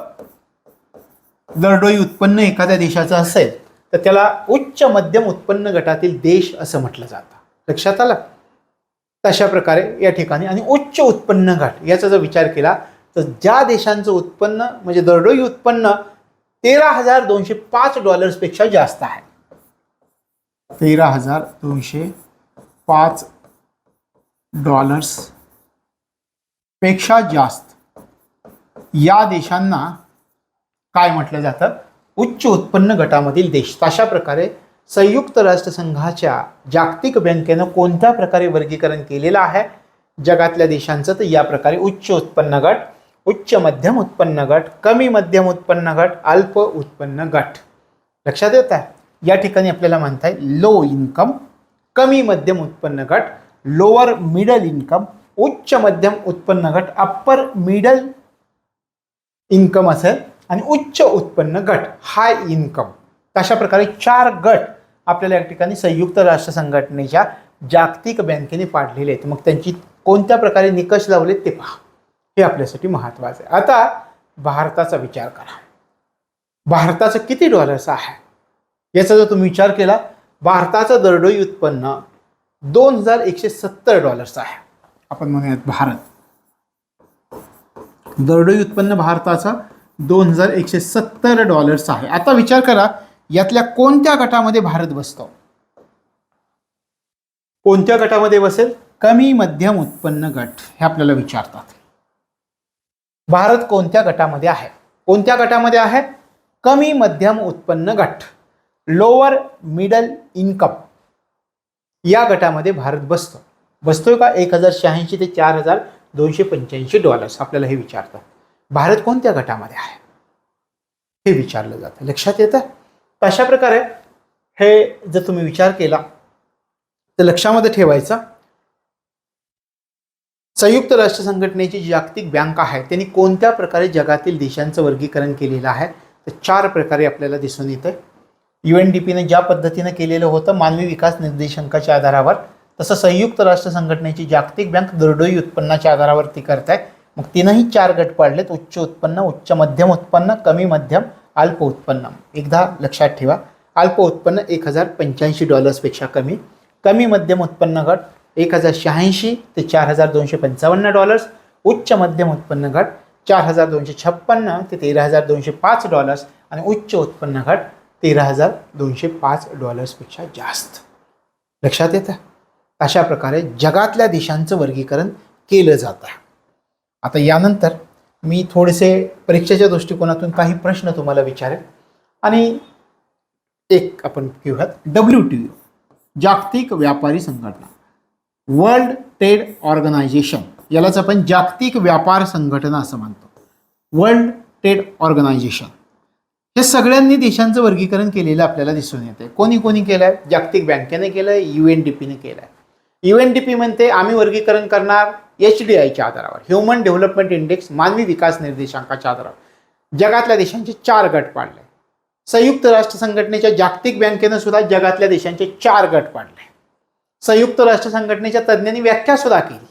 दरडोई उत्पन्न एखाद्या देशाचं असेल तर त्याला उच्च मध्यम उत्पन्न गटातील देश असं म्हटलं जातं. लक्षात आलं. तशा प्रकारे या ठिकाणी आणि उच्च उत्पन्न गट याचा जर विचार केला तर ज्या देशांचं उत्पन्न म्हणजे दरडोई उत्पन्न $13,205 पेक्षा जास्त आहे. $13,205 पेक्षा जास्त या देशांना काय म्हटलं जातं उच्च उत्पन्न गटामधील देश. तशा प्रकारे संयुक्त राष्ट्रसंघाच्या जागतिक बँकेनं कोणत्या प्रकारे वर्गीकरण केलेलं आहे जगातल्या देशांचं तर या प्रकारे उच्च उत्पन्न गट, उच्च मध्यम उत्पन्न गट, कमी मध्यम उत्पन्न गट, अल्प उत्पन्न गट. लक्षात येत आहे. या ठिकाणी आपल्याला म्हणताय लो इन्कम, कमी मध्यम उत्पन्न गट, लोअर मिडल इन्कम, उच्च मध्यम उत्पन्न गट, अप्पर मिडल इन्कम असेल आणि उच्च उत्पन्न गट हाय इन्कम. अशा प्रकारे 4 गट आपल्याला या ठिकाणी संयुक्त राष्ट्र संघटनेच्या जागतिक बँकेने पाडलेले आहेत. मग त्यांची कोणत्या प्रकारे निकष लावलेत ते पहा, हे आपल्यासाठी महत्त्वाचं आहे. आता भारताचा विचार करा. भारताचं किती डॉलर्स आहे याचा जर तुम्ही विचार केला, भारताचं दरडोई उत्पन्न $2,170 आहे. आपण म्हणूयात भारत दरडोई उत्पन्न भारताचं $2170 आहे. आता विचार करा यातल्या कोणत्या गटामध्ये भारत बसतो? कोणत्या गटामध्ये बसेल? कमी मध्यम उत्पन्न गट हे आपल्याला विचारतात. भारत कोणत्या गटामध्ये आहे? कोणत्या गटामध्ये आहे? कमी मध्यम उत्पन्न गट, लोअर मिडल इन्कम या गटामध्ये भारत बसतो. बसतोय का? 1086 ते $4285 आपल्याला हे विचारतात. भारत कोणत्या गटामध्ये आहे हे विचारलं जातं. लक्षात येतं? अशा प्रकारे हे जर तुम्ही विचार केला तर लक्षामध्ये ठेवायचा, संयुक्त राष्ट्र संघटनेची जागतिक बँक आहे त्यांनी कोणत्या प्रकारे जगातील देशांचं वर्गीकरण केलेलं आहे? तर 4 प्रकारे आपल्याला दिसून येतं. UNDPने ज्या पद्धतीने केलेलं होतं मानवी विकास निर्देशांकाच्या आधारावर, तसं संयुक्त राष्ट्र संघटनेची जागतिक बँक दरडोई उत्पन्नाच्या आधारावरती करताय. मग तिनंही 4 गट पाडलेत: उच्च उत्पन्न, उच्च मध्यम उत्पन्न, कमी मध्यम, अल्प उत्पन्न. एकदा लक्षात ठेवा, अल्प उत्पन्न $1085 पेक्षा कमी, कमी मध्यम उत्पन्न गट 1086 ते $4255, उच्च मध्यम उत्पन्न गट 4256 ते $13205 आणि उच्च उत्पन्न गट $13205 पेक्षा जास्त. लक्षात येतं? अशा प्रकारे जगातल्या देशांचं वर्गीकरण केलं जातं. आता यानंतर मी थोडेसे परीक्षेच्या दृष्टिकोनातून काही प्रश्न तुम्हाला विचारेल आणि एक आपण घेऊयात. WTO जागतिक व्यापारी संघटना, वर्ल्ड ट्रेड ऑर्गनायझेशन, यालाच आपण जागतिक व्यापार संघटना असं म्हणतो. वर्ल्ड ट्रेड ऑर्गनायझेशन हे सगळ्यांनी देशांचं वर्गीकरण केलेलं आपल्याला दिसून येते. कोणी कोणी केलं आहे? जागतिक बँकेने केलं आहे, UNDPने केलं आहे. UNDP म्हणते आम्ही वर्गीकरण करणार HDIच्या आधारावर, ह्युमन डेव्हलपमेंट इंडेक्स, मानवी विकास निर्देशांकाच्या आधारावर. जगातल्या देशांचे 4 गट पाडले. संयुक्त राष्ट्र संघटनेच्या जागतिक बँकेनं सुद्धा जगातल्या देशांचे 4 गट पाडले. संयुक्त राष्ट्र संघटनेच्या तज्ज्ञांनी व्याख्या सुद्धा केली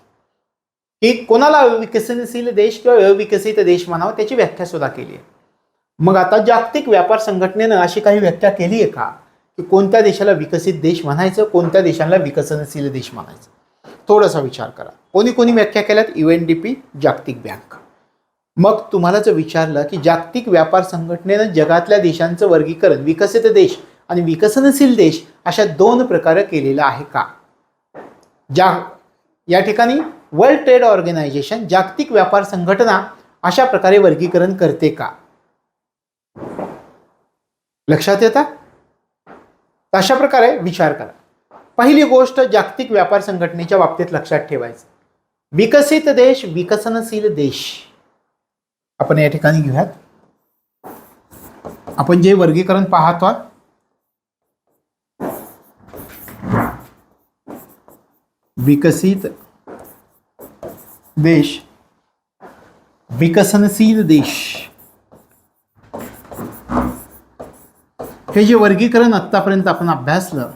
की कोणाला विकसनशील देश किंवा अविकसित देश म्हणावं, त्याची व्याख्या सुद्धा केली आहे. मग आता जागतिक व्यापार संघटनेनं अशी काही व्याख्या केली आहे का की कोणत्या देशाला विकसित देश म्हणायचं, कोणत्या देशाला विकसनशील देश म्हणायचं? थोडासा विचार करा. कोणी कोणी व्याख्या केल्यात? UNDP, जागतिक बँक. मग तुम्हाला जर विचारलं की जागतिक व्यापार संघटनेनं जगातल्या देशांचं वर्गीकरण विकसित देश आणि विकसनशील देश अशा 2 प्रकारे केलेलं आहे का? या ठिकाणी वर्ल्ड ट्रेड ऑर्गनायझेशन, जागतिक व्यापार संघटना अशा प्रकारे वर्गीकरण करते का? लक्षात येतं? अशा प्रकारे विचार करा. पहिली गोष्ट जागतिक व्यापार संघटनेच्या बाबतीत लक्षात ठेवायचं, विकसित देश, विकसनशील देश. आपण या ठिकाणी घेऊयात. आपण जे वर्गीकरण पाहतो, विकसित देश, विकसनशील देश, हे जे वर्गीकरण आत्तापर्यंत आपण अभ्यासलं,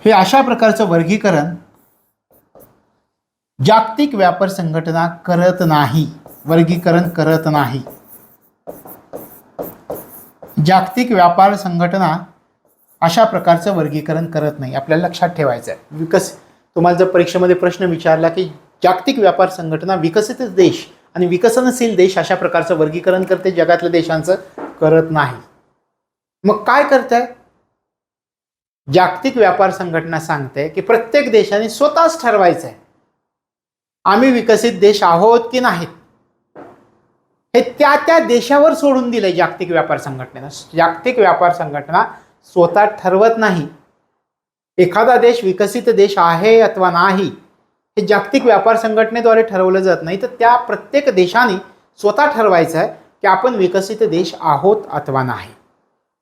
हे अशा प्रकारचं वर्गीकरण जागतिक व्यापार संघटना करत नाही. वर्गीकरण करत नाही. जागतिक व्यापार संघटना अशा प्रकारचं वर्गीकरण करत नाही. आपल्याला लक्षात ठेवायचं आहे. तुम्हाला जर परीक्षेमध्ये प्रश्न विचारला की जागतिक व्यापार संघटना विकसित देश आणि विकसनशील देश अशा प्रकारचं वर्गीकरण करते, जगातल्या देशांचं करत नाही. मग काय करताय? जागतिक व्यापार संघटना सांगते की प्रत्येक देशाने स्वतःच ठरवायचं आहे आम्ही विकसित देश आहोत की नाहीत. हे त्या त्या देशावर सोडून दिलंय जागतिक व्यापार संघटनेनं. जागतिक व्यापार संघटना स्वतः ठरवत नाही एखादा देश विकसित देश आहे अथवा नाही. हे जागतिक व्यापार संघटनेद्वारे ठरवलं जात नाही, तर त्या प्रत्येक देशाने स्वतः ठरवायचं आहे की आपण विकसित देश आहोत अथवा नाही.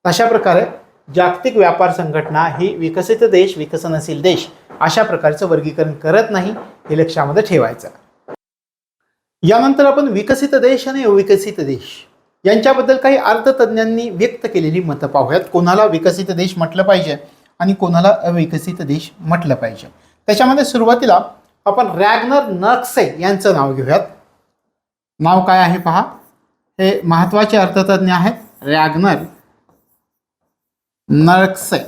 अशा प्रकारे जागतिक व्यापार संघटना ही विकसित देश, विकसनशील देश अशा प्रकारचं वर्गीकरण करत नाही, हे लक्षामध्ये ठेवायचं. यानंतर आपण विकसित देश आणि अविकसित देश यांच्याबद्दल काही अर्थतज्ञांनी व्यक्त केलेली मतं पाहूयात. कोणाला विकसित देश म्हटलं पाहिजे आणि कोणाला अविकसित देश म्हटलं पाहिजे. त्याच्यामध्ये सुरुवातीला आपण रॅग्नर नर्क्से यांचं नाव घेऊयात. नाव काय आहे पहा, हे महत्त्वाचे अर्थतज्ञ आहेत. रॅग्नर नर्क्से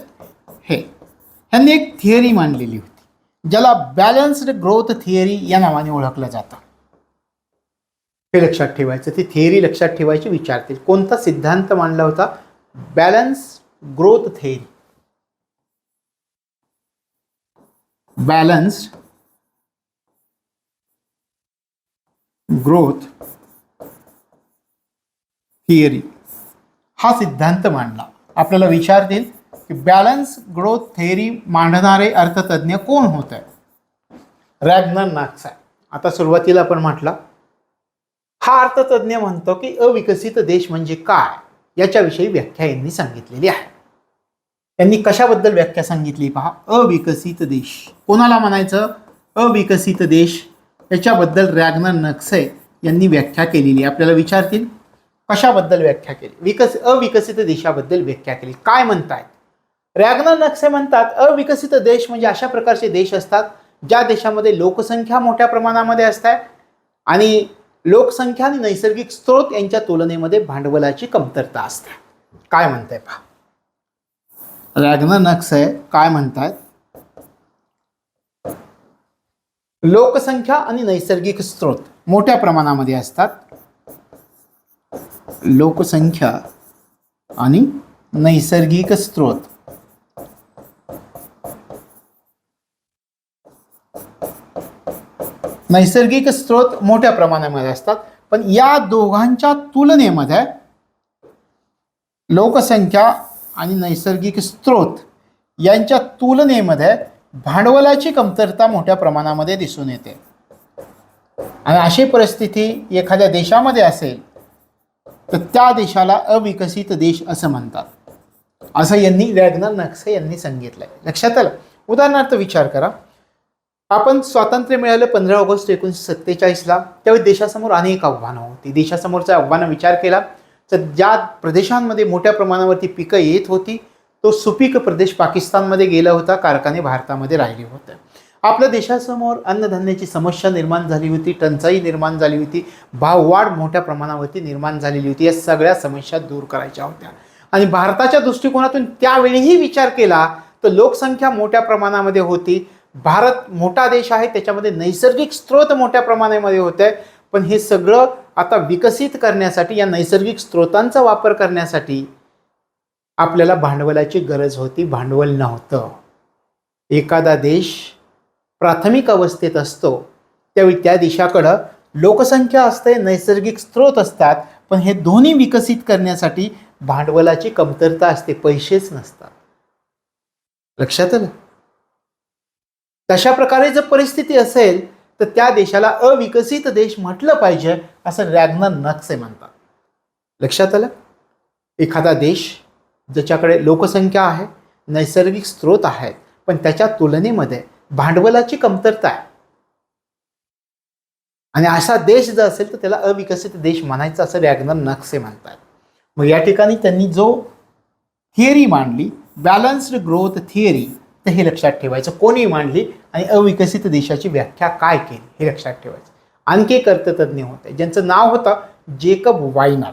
ह्यांनी एक थिअरी मांडलेली होती ज्याला बॅलन्स्ड ग्रोथ थिअरी या नावाने ओळखलं जातं. हे लक्षात ठेवायचं. ती थिअरी लक्षात ठेवायची विचारतील. कोणता सिद्धांत मांडला होता? Balance growth theory. Balanced growth theory हा सिद्धांत मांडला. आपल्याला विचारतील की बॅलन्स ग्रोथ थिअरी मांडणारे अर्थतज्ञ कोण होते? रॅग्नर नाक्स आहे. आता सुरुवातीला आपण म्हटलं, हा अर्थतज्ञ म्हणतो की अविकसित देश म्हणजे काय याच्याविषयी व्याख्या यांनी सांगितलेली आहे. त्यांनी कशाबद्दल व्याख्या सांगितली पहा. अविकसित देश कोणाला म्हणायचं? अविकसित देश. याच्याबद्दल रॅग्नर नक्से यांनी व्याख्या केलेली. आपल्याला विचारतील कशाबद्दल व्याख्या केली? अविकसित देशाबद्दल व्याख्या केली. काय म्हणतायत? रॅग्नर नक्से म्हणतात अविकसित देश म्हणजे अशा प्रकारचे देश असतात ज्या देशामध्ये लोकसंख्या मोठ्या प्रमाणामध्ये असते आणि लोकसंख्या आणि नैसर्गिक स्रोत यांच्या तुलनेमध्ये भांडवलाची कमतरता असते. काय म्हणताय पहा. रॅग्नर नक्से काय म्हणतात? लोकसंख्या आणि नैसर्गिक स्रोत मोठ्या प्रमाणामध्ये असतात. लोकसंख्या आणि नैसर्गिक स्रोत मोठ्या प्रमाणामध्ये असतात. पण या दोघांच्या तुलनेमध्ये लोकसंख्या आणि नैसर्गिक स्रोत यांच्या तुलनेमध्ये भांडवलाची कमतरता मोठ्या प्रमाणामध्ये दिसून येते. आणि अशी परिस्थिती एखाद्या देशामध्ये असेल तर त्या देशाला अविकसित देश असं म्हणतात. असं यांनी रॅग्नर नक्से यांनी सांगितलंय. लक्षात आलं? उदाहरणार्थ विचार करा, आपण स्वातंत्र्य मिळालं 15 ऑगस्ट 1947ला. त्यावेळी देशासमोर अनेक आव्हानं होती. देशासमोरच्या आव्हानं विचार केला तर ज्या प्रदेशांमध्ये मोठ्या प्रमाणावरती पिकं येत होती तो सुपीक प्रदेश पाकिस्तानमध्ये गेला होता, कारखाने भारतामध्ये राहिले होते. आपल्या देशासमोर अन्नधान्याची समस्या निर्माण झाली होती, टंचाई निर्माण झाली होती, भाववाढ मोठ्या प्रमाणावरती निर्माण झालेली होती. या सगळ्या समस्या दूर करायच्या होत्या. आणि भारताच्या दृष्टिकोनातून त्यावेळीही विचार केला तर लोकसंख्या मोठ्या प्रमाणामध्ये होती, भारत मोठा देश आहे, त्याच्यामध्ये नैसर्गिक स्रोत मोठ्या प्रमाणामध्ये होते. पण हे सगळं आता विकसित करण्यासाठी, या नैसर्गिक स्रोतांचा वापर करण्यासाठी आपल्याला भांडवलाची गरज होती. भांडवल नव्हतं. एखादा देश प्राथमिक अवस्थेत असतो त्यावेळी त्या देशाकडं लोकसंख्या असते, नैसर्गिक स्रोत असतात, पण हे दोन्ही विकसित करण्यासाठी भांडवलाची कमतरता असते, पैसेच नसतात. लक्षात आलं? तशा प्रकारे जर परिस्थिती असेल तर त्या देशाला अविकसित देश म्हटलं पाहिजे असं रॅग्नर नक्से म्हणतात. लक्षात आलं? एखादा देश ज्याच्याकडे लोकसंख्या आहे, नैसर्गिक स्रोत आहेत, पण त्याच्या तुलनेमध्ये भांडवलाची कमतरता आहे आणि असा देश जर असेल तर त्याला अविकसित देश म्हणायचा असं रॅग्नर नक्से म्हणतात. मग या ठिकाणी त्यांनी जो थिअरी मांडली, बॅलन्स्ड ग्रोथ थिअरी, तर हे लक्षात ठेवायचं. कोणी मांडली आणि अविकसित देशाची व्याख्या काय केली हे लक्षात ठेवायचं. आणखी एक अर्थतज्ञ होते ज्यांचं नाव होतं जेकब वायनर.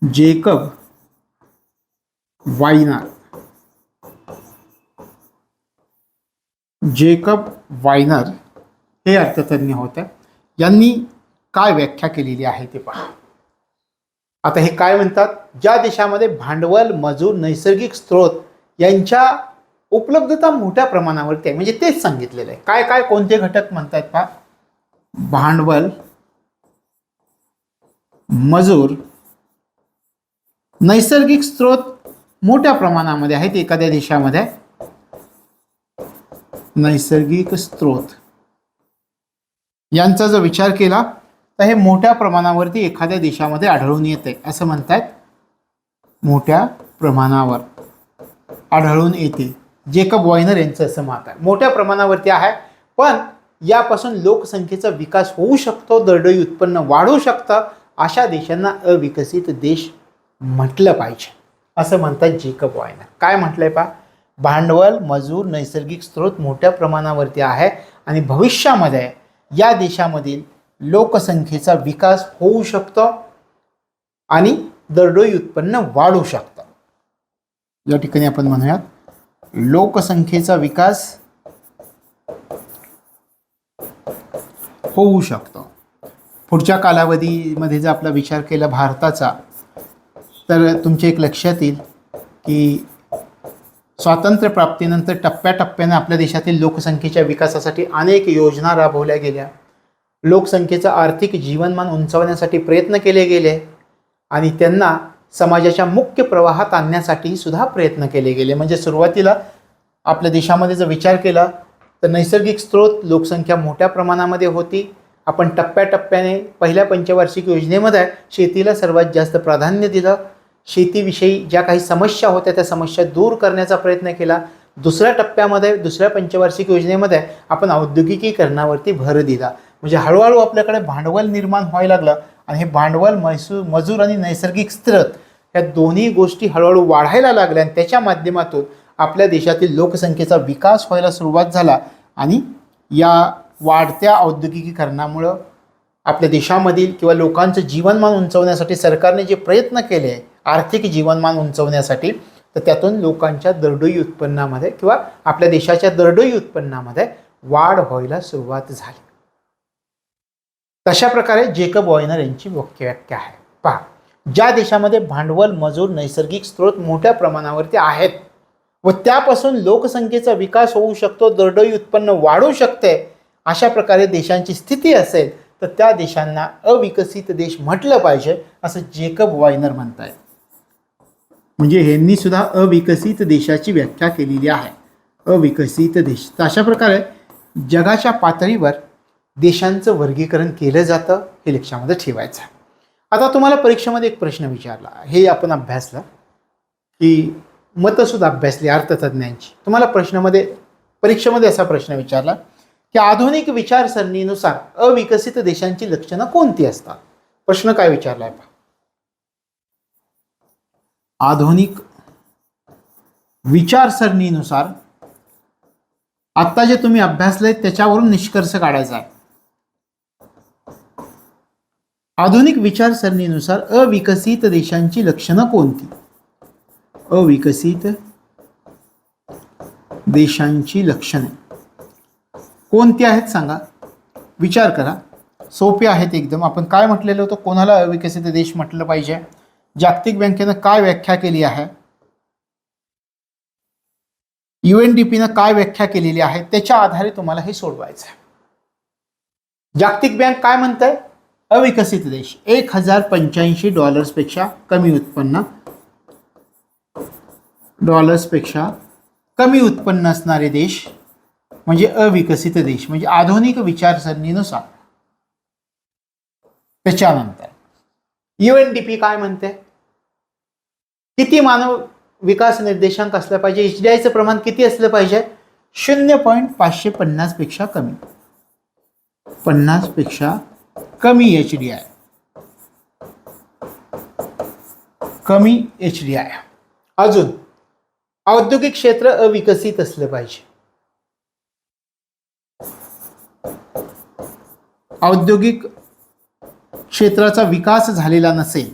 जेकब वायनर. जेकब वायनर हे अर्थतज्ञ होते. यांनी काय व्याख्या केलेली आहे ते पहा. आता हे काय म्हणतात? ज्या देशामध्ये भांडवल, मजूर, नैसर्गिक स्रोत यांच्या उपलब्धता मोठ्या प्रमाणावरती आहे, म्हणजे तेच सांगितलेलं आहे. काय काय कोणते घटक म्हणतायत पहा. भांडवल, मजूर, नैसर्गिक स्रोत मोठ्या प्रमाणामध्ये आहेत एखाद्या देशामध्ये. नैसर्गिक स्रोत यांचा जर विचार केला तर हे मोठ्या प्रमाणावरती एखाद्या देशामध्ये आढळून येते असं म्हणतात. मोठ्या प्रमाणावर आढळून येते. जेकब वायनर यांचं असं मत आहे. मोठ्या प्रमाणावरती आहे, पण यापासून लोकसंख्येचा विकास होऊ शकतो, दरडोई उत्पन्न वाढू शकतं, अशा देशांना अविकसित देश म्हटलं पाहिजे असं म्हणतात जेकब वायनर. काय म्हटलंय पहा. भांडवल, मजूर, नैसर्गिक स्रोत मोठ्या प्रमाणावरती आहे आणि भविष्यामध्ये या देशामधील लोकसंख्येचा विकास होऊ शकतो आणि दरडोई उत्पन्न वाढू शकतं. या ठिकाणी आपण म्हणूयात लोकसंख्येचा विकास होऊ शकतं. पुढच्या कालावधीमध्ये जर आपला विचार केला भारताचा, तर तुमच्या एक लक्षात येईल की स्वातंत्र्यप्राप्तीनंतर टप्प्याटप्प्याने आपल्या देशातील लोकसंख्येच्या विकासासाठी अनेक योजना राबवल्या गेल्या. लोकसंख्येचं आर्थिक जीवनमान उंचावण्यासाठी प्रयत्न केले गेले आणि त्यांना समाजाच्या मुख्य प्रवाहात आणण्यासाठी सुद्धा प्रयत्न केले गेले. म्हणजे सुरुवातीला आपल्या देशामध्ये जर विचार केला तर नैसर्गिक स्रोत लोकसंख्या मोठ्या प्रमाणामध्ये होती. आपण टप्प्याटप्प्याने पहिल्या पंचवार्षिक योजनेमध्ये शेतीला सर्वात जास्त प्राधान्य दिलं. शेतीविषयी ज्या काही समस्या होत्या त्या समस्या दूर करण्याचा प्रयत्न केला. दुसऱ्या टप्प्यामध्ये, दुसऱ्या पंचवार्षिक योजनेमध्ये आपण औद्योगिकीकरणावरती भर दिला. म्हणजे हळूहळू आपल्याकडे भांडवल निर्माण व्हायला लागलं आणि हे भांडवल, मजूर आणि नैसर्गिक स्रोत या दोन्ही गोष्टी हळूहळू वाढायला लागल्या आणि त्याच्या माध्यमातून आपल्या देशातील लोकसंख्येचा विकास व्हायला सुरुवात झाला. आणि या वाढत्या औद्योगिकीकरणामुळं आपल्या देशामधील किंवा लोकांचं जीवनमान उंचवण्यासाठी सरकारने जे प्रयत्न केले आर्थिक जीवनमान उंचवण्यासाठी, तर त्यातून लोकांच्या दरडोई उत्पन्नामध्ये किंवा आपल्या देशाच्या दरडोई उत्पन्नामध्ये वाढ व्हायला सुरुवात झाली. तशा प्रकारे जेकब वॉयनर यांची व्याख्या आहे. पहा, ज्या देशामध्ये भांडवल, मजूर, नैसर्गिक स्रोत मोठ्या प्रमाणावरती आहेत व त्यापासून लोकसंख्येचा विकास होऊ शकतो, दरडोई उत्पन्न वाढू शकते, अशा प्रकारे देशांची स्थिती असेल तर त्या देशांना अविकसित देश म्हटलं पाहिजे, असं जेकब वॉयनर म्हणतायत. म्हणजे यांनी सुद्धा अविकसित देशाची व्याख्या केलेली आहे. अविकसित देश. तर अशा प्रकारे जगाच्या पातळीवर देशांचं वर्गीकरण केलं जातं, हे लक्षामध्ये ठेवायचं. आता तुम्हाला परीक्षेमध्ये एक प्रश्न विचारला, हे आपण अभ्यासलं की मतंसुद्धा अभ्यासली अर्थतज्ञांची. तुम्हाला परीक्षेमध्ये असा प्रश्न विचारला की आधुनिक विचारसरणीनुसार अविकसित देशांची लक्षणं कोणती असतात. प्रश्न काय विचारलाय पहा. आधुनिक विचारसरणीनुसार आता जे तुम्ही अभ्यासलंय त्याच्यावरून निष्कर्ष काढायचा आहे. आधुनिक विचारसरणीनुसार अविकसित देशांची लक्षणं कोणती. अविकसित देशांची लक्षणे कोणती आहेत सांगा. विचार करा, सोपे आहेत एकदम. आपण काय म्हटलेलं होतं, कोणाला अविकसित देश म्हटलं पाहिजे, जागतिक बँकेनं काय व्याख्या केली आहे, UNDPनं काय व्याख्या केलेली आहे, त्याच्या आधारे तुम्हाला हे सोडवायचं आहे. जागतिक बँक काय म्हणतंय, अविकसित देश $1085 कमी उत्पन्न, डॉलर्सपेक्षा कमी उत्पन्न असणारे देश म्हणजे अविकसित देश, म्हणजे आधुनिक विचारसरणीनुसार. त्याच्यानंतर UNDP काय म्हणते, किती मानव विकास निर्देशांक असला पाहिजे, HDIचं प्रमाण किती असलं पाहिजे, 0.550 पेक्षा कमी, 50 पेक्षा कमी HDI, कमी HDI. अजून औद्योगिक क्षेत्र अविकसित असलं पाहिजे. औद्योगिक क्षेत्राचा विकास झालेला नसेल,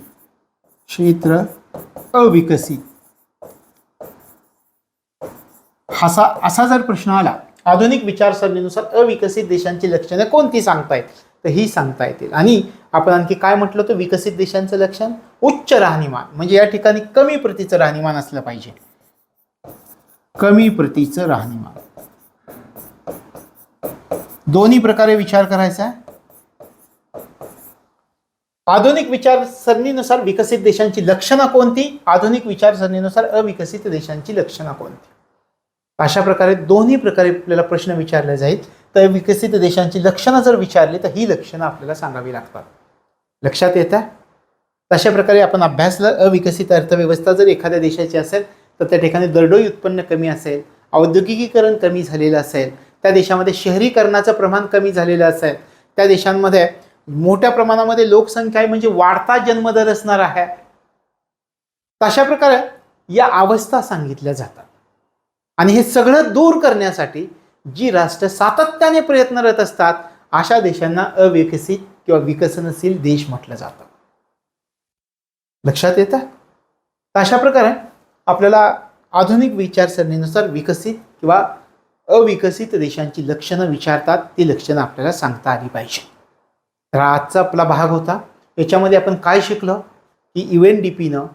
क्षेत्र अविकसित, असा जर प्रश्न आला, आधुनिक विचारसरणीनुसार अविकसित देशांची लक्षणे कोणती सांगता येतील, तर ही सांगता येतील. आणि आपण आणखी काय म्हटलं होतं, विकसित देशांचं लक्षण उच्च राहणीमान, म्हणजे या ठिकाणी कमी प्रतीचं राहणीमान असलं पाहिजे, कमी प्रतीचं राहणीमान. दोन्ही प्रकारे विचार करायचा आहे. आधुनिक विचारसरणीनुसार विकसित देशांची लक्षणं कोणती, आधुनिक विचारसरणीनुसार अविकसित देशांची लक्षणं कोणती. अशा प्रकारे दोन्ही प्रकारे आपल्याला प्रश्न विचारले जाईल. तर विकसित देशांची लक्षणं जर विचारली तर ही लक्षणं आपल्याला सांगावी लागतात. लक्षात येतं. तशा प्रकारे आपण अभ्यासलं, अविकसित अर्थव्यवस्था जर एखाद्या देशाची असेल तर त्या ठिकाणी दरडोई उत्पन्न कमी असेल, औद्योगिकीकरण कमी झालेलं असेल, त्या देशामध्ये शहरीकरणाचं प्रमाण कमी झालेलं असेल, त्या देशांमध्ये मोठ्या प्रमाणामध्ये लोकसंख्या आहे, म्हणजे वाढता जन्मदर असणार आहे. तशा प्रकारे या अवस्था सांगितल्या जातात. आणि हे सगळं दूर करण्यासाठी जी राष्ट्र सातत्याने प्रयत्नरत असतात अशा देशांना अविकसित किंवा विकसनशील देश म्हटलं जातं. लक्षात येतं. अशा प्रकारे आपल्याला आधुनिक विचारसरणीनुसार विकसित किंवा अविकसित देशांची लक्षणं विचारतात, ती लक्षणं आपल्याला सांगता आली पाहिजे. तर आजचा आपला भाग होता. याच्यामध्ये आपण काय शिकलो की UNDPनं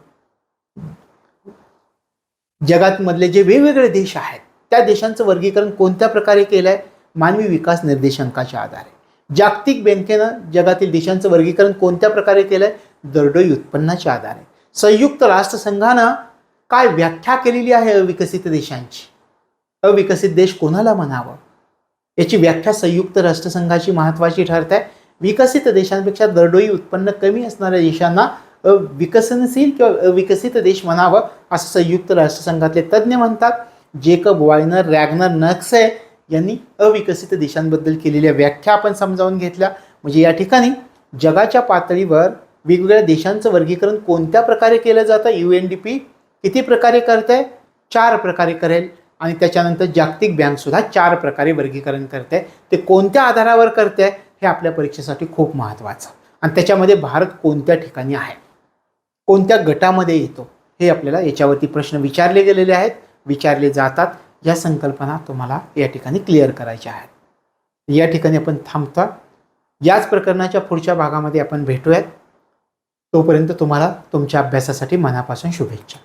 जगात मधले जे वेगवेगळे देश आहेत त्या देशांचं वर्गीकरण कोणत्या प्रकारे केलं आहे? मानवी विकास निर्देशांकाच्या आधारे. जागतिक बँकेनं जगातील देशांचं वर्गीकरण कोणत्या प्रकारे केलं आहे? दरडोई उत्पन्नाच्या आधारे. संयुक्त राष्ट्रसंघानं काय व्याख्या केलेली आहे अविकसित देशांची? अविकसित देश कोणाला म्हणावं याची व्याख्या संयुक्त राष्ट्रसंघाची महत्त्वाची ठरते. विकसित देशांपेक्षा दरडोई उत्पन्न कमी असणाऱ्या देशांना विकसनशील किंवा अविकसित देश म्हणावं असं संयुक्त राष्ट्रसंघातले तज्ज्ञ म्हणतात. जेकब वायनर, रॅग्नर, नक्से यांनी अविकसित देशांबद्दल केलेल्या व्याख्या आपण समजावून घेतल्या. म्हणजे या ठिकाणी जगाच्या पातळीवर वेगवेगळ्या देशांचं वर्गीकरण कोणत्या प्रकारे केलं जातं? UNDP किती प्रकारे करते? 4 प्रकारे करेल. आणि त्याच्यानंतर जागतिक बँक सुद्धा 4 प्रकारे वर्गीकरण करते. ते कोणत्या आधारावर करते हे आपल्या परीक्षेसाठी खूप महत्त्वाचं. आणि त्याच्यामध्ये भारत कोणत्या ठिकाणी आहे, कोणत्या गटामध्ये येतो, हे आपल्याला याच्यावरती प्रश्न विचारले गेलेले आहेत, विचारले जातात. या संकल्पना तुम्हाला या ठिकाणी क्लिअर करायच्या आहेत. या ठिकाणी आपण थांबतो. याच प्रकरणाच्या पुढच्या भागामध्ये आपण भेटूयात. तोपर्यंत तुम्हाला तुमच्या अभ्यासासाठी मनापासून शुभेच्छा.